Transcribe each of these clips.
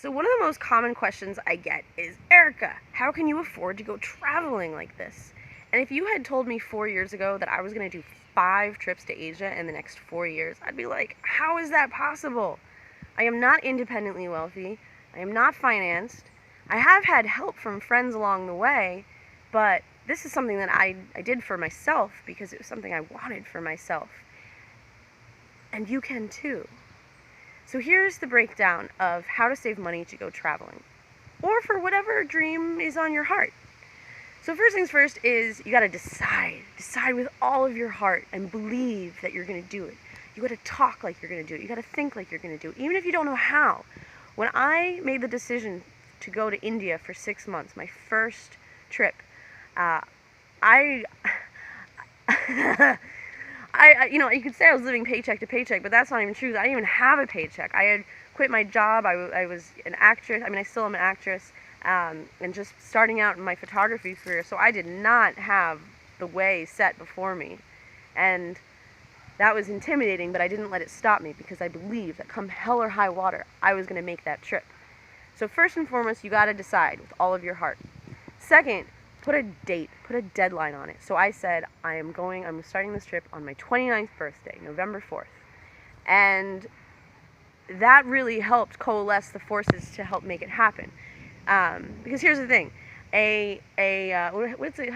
So one of the most common questions I get is, Erica, how can you afford to go traveling like this? And if you had told me 4 years ago that I was going to do 5 trips to Asia in the next 4 years, I'd be like, how is that possible? I am not independently wealthy. I am not financed. I have had help from friends along the way, but this is something that I did for myself because it was something I wanted for myself. And you can too. So here's the breakdown of how to save money to go traveling, or for whatever dream is on your heart. So first things first is you gotta decide with all of your heart and believe that you're gonna do it. You gotta talk like you're gonna do it. You gotta think like you're gonna do it, even if you don't know how. When I made the decision to go to India for 6 months, my first trip, I you could say I was living paycheck to paycheck, but that's not even true. I didn't even have a paycheck. I had quit my job. I was an actress. I mean, I still am an actress, and just starting out in my photography career. So I did not have the way set before me, and that was intimidating. But I didn't let it stop me because I believed that come hell or high water, I was going to make that trip. So first and foremost, you got to decide with all of your heart. Second, put a date, put a deadline on it. So I said, I'm starting this trip on my 29th birthday, November 4th. And that really helped coalesce the forces to help make it happen. Because here's the thing, how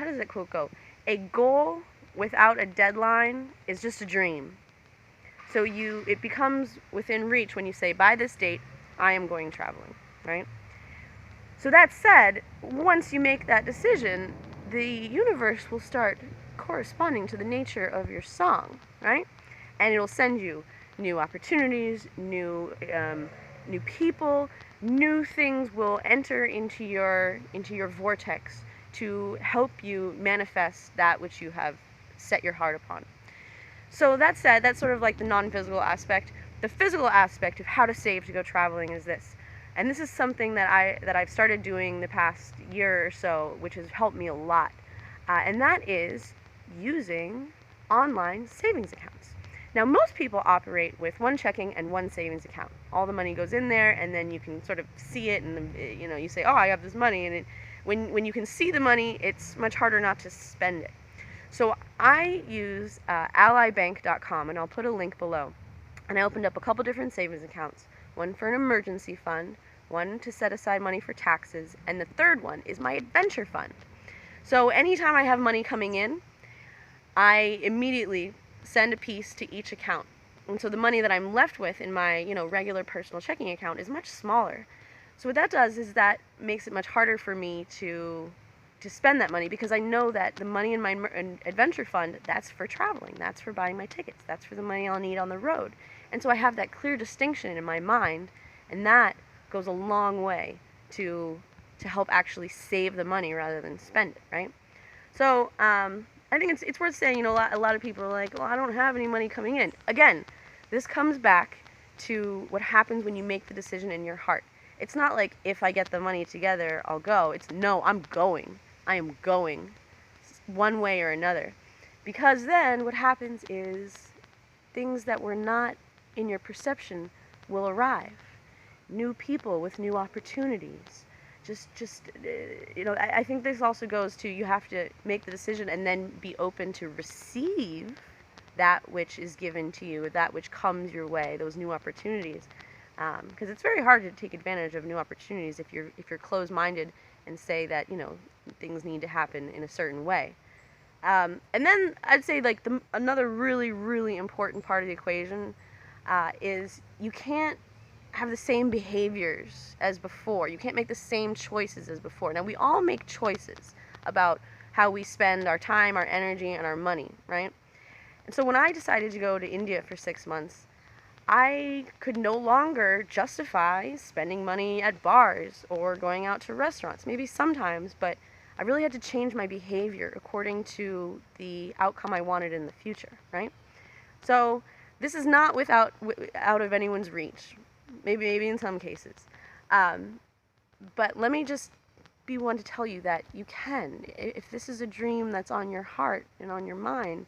does that quote go? A goal without a deadline is just a dream. So it becomes within reach when you say, by this date, I am going traveling, right? So that said, once you make that decision, the universe will start corresponding to the nature of your song, right? And it'll send you new opportunities, new people, new things will enter into your vortex to help you manifest that which you have set your heart upon. So that said, that's sort of like the non-physical aspect. The physical aspect of how to save to go traveling is this. And this is something that I've started doing the past year or so, which has helped me a lot. And that is using online savings accounts. Now, most people operate with one checking and one savings account. All the money goes in there, and then you can sort of see it, and you say, "Oh, I have this money." And when you can see the money, it's much harder not to spend it. So I use allybank.com, and I'll put a link below. And I opened up a couple different savings accounts. One for an emergency fund, one to set aside money for taxes, and the third one is my adventure fund. So anytime I have money coming in, I immediately send a piece to each account. And so the money that I'm left with in my, regular personal checking account is much smaller. So what that does is that makes it much harder for me to spend that money, because I know that the money in my adventure fund, that's for traveling, that's for buying my tickets, that's for the money I'll need on the road. And so I have that clear distinction in my mind, and that goes a long way to help actually save the money rather than spend it, right? So I think it's worth saying, a lot of people are like, well, I don't have any money coming in. Again, this comes back to what happens when you make the decision in your heart. It's not like, if I get the money together, I'll go. It's, no, I'm going. I am going one way or another. Because then what happens is things that were not in your perception will arrive. New people with new opportunities. I think this also goes to, you have to make the decision and then be open to receive that which is given to you, that which comes your way, those new opportunities. Because it's very hard to take advantage of new opportunities if you're closed-minded and say that things need to happen in a certain way. And then I'd say another really, really important part of the equation is you can't have the same behaviors as before. You can't make the same choices as before. Now, we all make choices about how we spend our time, our energy, and our money, right? And so when I decided to go to India for 6 months, I could no longer justify spending money at bars or going out to restaurants. Maybe sometimes, but I really had to change my behavior according to the outcome I wanted in the future, right? So this is not out of anyone's reach. Maybe in some cases. But let me just be one to tell you that you can. If this is a dream that's on your heart and on your mind,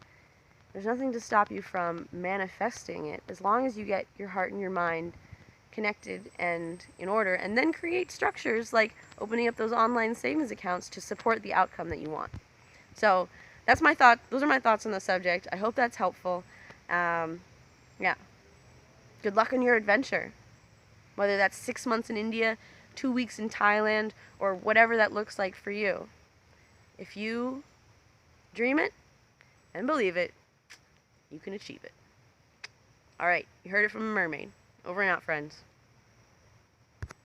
there's nothing to stop you from manifesting it, as long as you get your heart and your mind connected and in order, and then create structures like opening up those online savings accounts to support the outcome that you want. So that's my thought. Those are my thoughts on the subject. I hope that's helpful. Yeah. Good luck on your adventure. Whether that's 6 months in India, 2 weeks in Thailand, or whatever that looks like for you. If you dream it and believe it, you can achieve it. Alright, you heard it from a mermaid. Over and out, friends.